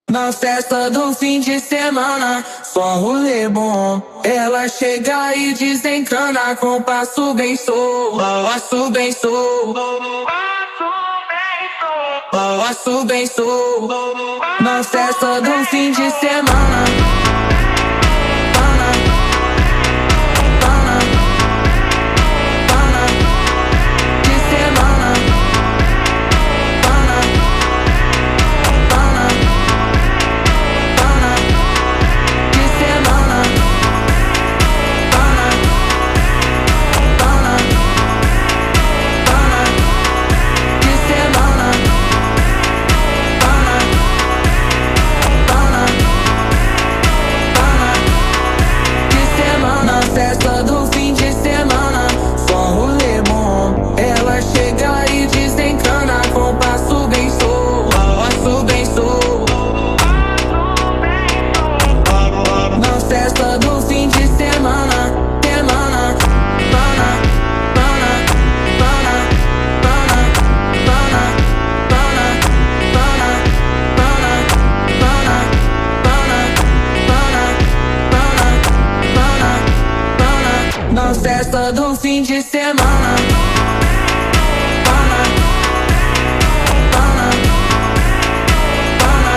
Na festa do fim de semana, só um rolê bom. Ela chega e desencana com passo bem solto. Passo bem solto. Passo bem solto. Na festa do fim de semana. Festa do fim de semana, só um rolê bom. Ela chega e desencana com passo bem solto. Passo bem solto. Na festa do fim de semana, semana, pana, pana, pana, pana, pana, pana, pana, pana, pana, pana, pana, pana, na festa do fim de semana. Pana, pana, pana.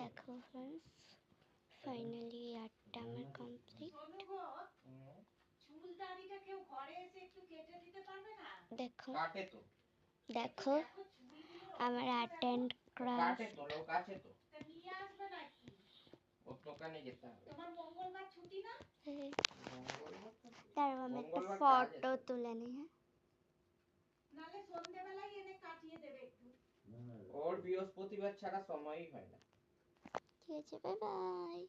দেখো friends finally আটটা আমার কমপ্লিট। দেখো দেখো আমার art and craft. তারপর আমি একটা ফটো তুলে নিই। নালে সন্ধ্যাবেলায় এনে কাটিয়ে দেবে একটু। ওর বৃহস্পতিবার ছাড়া সময়ই হয় না। ঠিক আছে, বাই বাই।